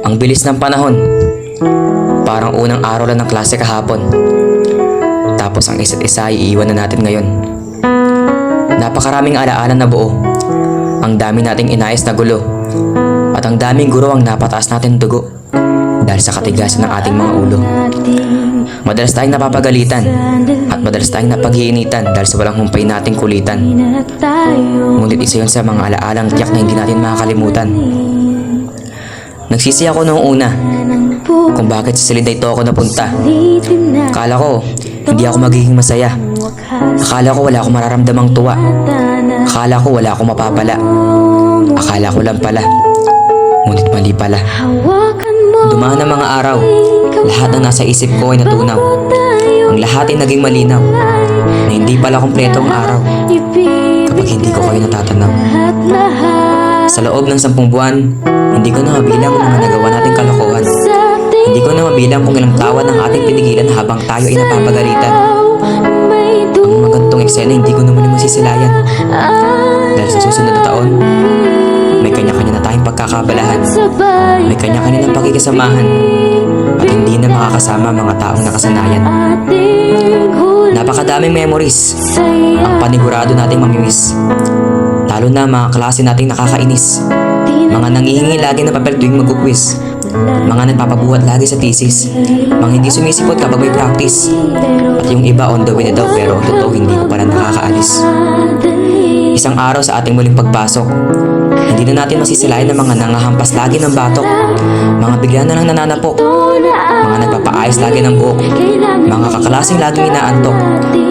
Ang bilis ng panahon. Parang unang araw lang ng klase kahapon. Tapos ang isa't isa ay iiwan na natin ngayon. Napakaraming alaala na buo. Ang dami nating inayos na gulo. At ang daming guro ang napataas natin dugo dahil sa katigasan ng ating mga ulo. Madalas tayong napapagalitan at madalas tayong napaghiinitan dahil sa walang humpay nating kulitan. Ngunit isa yun sa mga alaalang tiyak na hindi natin makakalimutan. Nagsisi ako noong una kung bakit sa Silid ito ako napunta. Akala ko hindi ako magiging masaya. Akala ko wala akong mararamdamang tuwa. Akala ko wala akong mapapala. Akala ko lang pala. Ngunit mali pala. Dumaan ang mga araw. Lahat ng nasa isip ko ay natunaw. Ang lahat ay naging malinaw. Na hindi pala kompleto ang araw kapag hindi ko kayo natatanaw. Sa loob ng 10 buwan, hindi ko na mabilang ang mga nagawa nating kalokohan. Hindi ko na mabilang kung ilang tawa ng ating pinigilan habang tayo ay napapagalitan. Ang mga ganitong eksena hindi ko naman masisilayan. Dahil sa susunod na taon, may kanya-kanya na tayong pagkakabalahan. May kanya-kanya ng pakikisamahan. At hindi na makakasama ang mga taong nakasanayan. Napakadaming memories ang panigurado nating mamimiss. Lalo na mga klase nating nakakainis. Mga nangihingi lagi ng papel tuwing mag-quiz. Mga nagpapabuhat lagi sa thesis. Mga hindi sumisipot kapag may practice. At yung iba on the way na daw pero totoo hindi ko pala nakakaalis. Isang araw sa ating muling pagpasok, hindi na natin masisilayan ng mga nangahampas lagi ng batok. Mga bigla na lang nananapok. Mga nagpapaayos lagi ng buhok. Mga kaklaseng laging inaantok.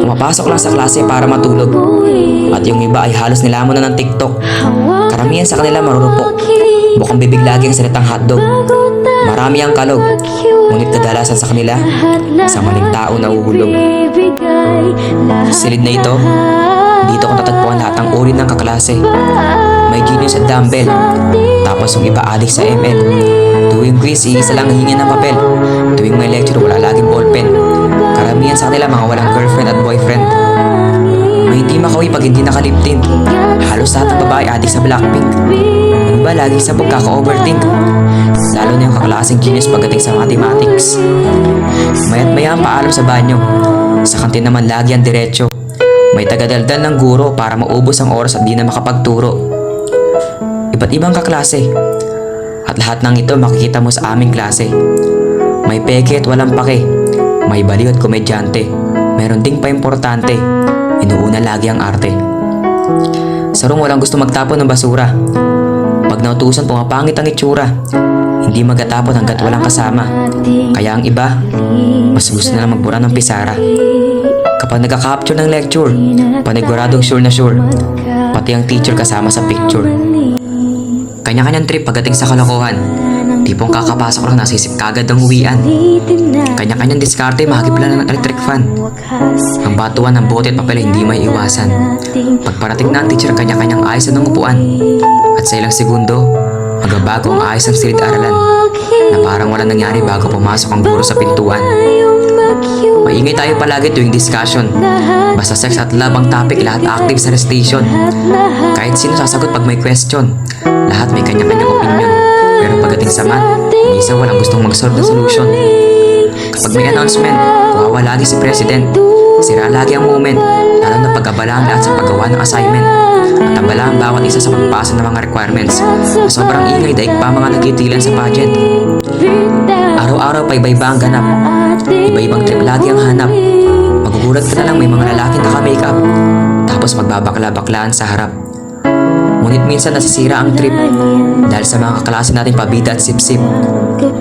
Pumapasok lang sa klase para matulog. At yung iba ay halos nilamon na ng TikTok. Karamihan sa kanila marurupok. Bukang bibig lagi ang salitang hotdog. Marami ang kalog. Ngunit kadalasan sa kanila, sa maling tao na uhulog. Silid na ito, dito ko tatagpuan lahat ng uri ng kaklase. May genius at dumbbell. Tapos yung iba adik sa ML. Tuwing quiz, iisa lang hingi ng papel. Tuwing may lecture, wala laging ballpen. Karamihan sa kanila mga walang girlfriend at boyfriend. May hindi makawi pag hindi nakaliptin. Halos lahat ng babae adik sa Blackpink. Yung iba lagi sa pagkaka-overthink. Lalo na yung kaklaseng genius pagdating sa mathematics. Maya't maya ang paalam sa banyo. Sa kantin naman lagi ang diretsyo. May tagadaldal ng guro para maubos ang oras at di na makapagturo. Iba't ibang kaklase. At lahat ng ito makikita mo sa aming klase. May peke at walang pake. May baliw at komedyante. Meron ding pa-importante. Inuuna lagi ang arte. Sa room walang gusto magtapon ng basura. Pag nautusan pumapangit ang itsura. Hindi magatapon hanggat walang kasama. Kaya ang iba, mas gusto na lang magbura ng pisara. Kapag nagka-capture ng lecture, paniguradong sure na sure. Pati ang teacher kasama sa picture. Kanya-kanyang trip pagdating sa kalokohan. Tipong kakapasok lang nasisip kagad ng uwian. Kanya-kanyang diskarte mahagip lang ng electric fan. Ang batuan ng bote at papel hindi may iwasan. Pagparating na ang teacher, kanya-kanyang ayos ng upuan. At sa ilang segundo, magbabago ang ayos ng silid-aralan na parang walang nangyari bago pumasok ang guro sa pintuan. Maingay tayo palagi tuwing discussion. Basta sex at love ang topic, lahat active sa station. Kahit sino sasagot pag may question. Lahat may kanya-kanyang opinion. Pero pagdating sa math, minsan walang gustong mag-solve ng solution. Kapag may announcement, kawawa lagi si president. Sira lagi ang moment, lalo na pag-abala ang lahat sa paggawa ng assignment. At abala ang bawat isa sa pagpasa ng mga requirements. Na sobrang ingay daig pa mga nagtitilan sa pageant. Araw-araw pa iba-iba ang ganap. Iba-ibang trip lagi ang hanap. Magugulat ka na lang may mga lalaki naka-makeup. Tapos magbabakla-baklaan sa harap. Ngunit minsan nasisira ang trip dahil sa mga kaklase natin pabida at sip-sip.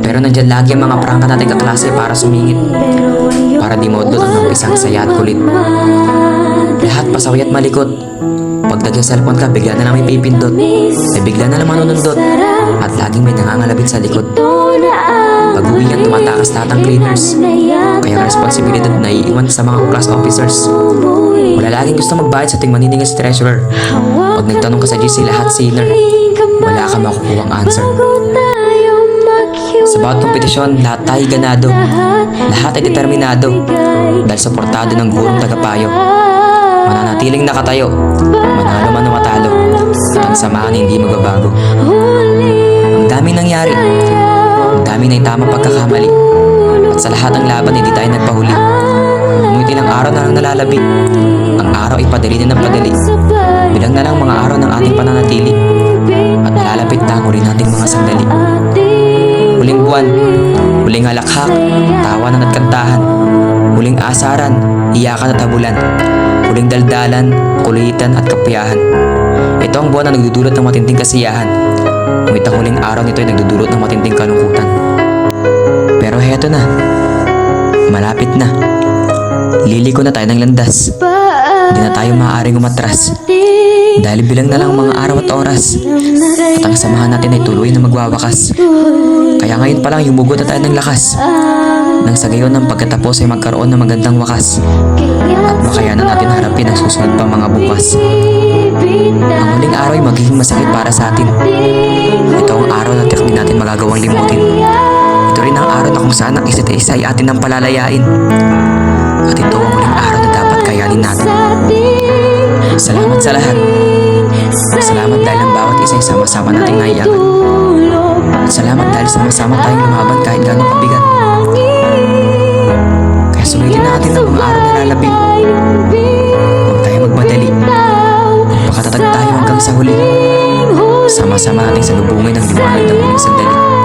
Pero nandyan lagi ang mga prangka natin kaklase para sumingit. Para di maudlot ang isang saya at kulit. Lahat pasaway at malikot. Pag nag-cellphone ka, bigla na lang may pipindot. May bigla na lang manunundot. At laging may nangangalabit sa likod. Pag-uwi yan, tumatakas lahat ng cleaners. Kaya ang responsibilidad na iiwan sa mga class officers. Wala laging gusto magbayad sa ting maniningil sa treasurer. Pag nagtanong ka sa GC, lahat sinner. Wala ka makukuhang answer. Sa bawat kompetisyon, lahat tayo ganado. Lahat ay determinado. Dahil suportado ng gurong tagapayo. Mananatiling nakatayo. Manalo man o matalo. At ang samahan hindi magbabago. Ang daming nangyari. namin na yung tamang pagkakamali. At sa lahat ng laban, hindi tayo nagpahuli. Ngunit ilang araw na lang nalalabit. Ang araw ay padali na ng padali. Bilang na lang mga araw ng ating pananatili. At nalalapit na ang huli nating mga sandali. Huling buwan, huling halakhak, tawanan at kantahan. Huling asaran, iyakan at habulan. Huling daldalan, kulitan at kapiyahan. Ito ang buwan na nagdudulot ng matinding kasiyahan. Ngunit ang huling araw nito ay nagdudulot ng matinding kalungkutan. Pero heto na, malapit na. Liliko na tayo ng landas. Hindi na tayo maaaring umatras. Dahil bilang na lang mga araw at oras. At ang samahan natin ay tuloy na magwawakas. Kaya ngayon pa lang yumugot na tayo ng lakas. Nang sa gayon ng pagkatapos ay magkaroon ng magandang wakas. At makayanan natin harapin ang susunod pang mga bukas. Ang huling araw ay magiging masakit para sa atin. Ito ang araw na tiyak din natin magagawang limutin. Ito rin ang araw na kung saan ang isa't isa ay atin ang palalayain. At ito ang huling araw na dapat kayanin natin. Salamat sa lahat. Salamat dahil ang bawat isa ay sama-sama nating naiyangan. At salamat dahil sama-sama tayong lumaban kahit gano'ng kabigat. Kaya sulitin natin ang mga araw na lalapit. Huwag tayo magmadali. Magpakatatag tayo hanggang sa huli. Sama-sama nating salubungin ang liwanag ng huling sandali.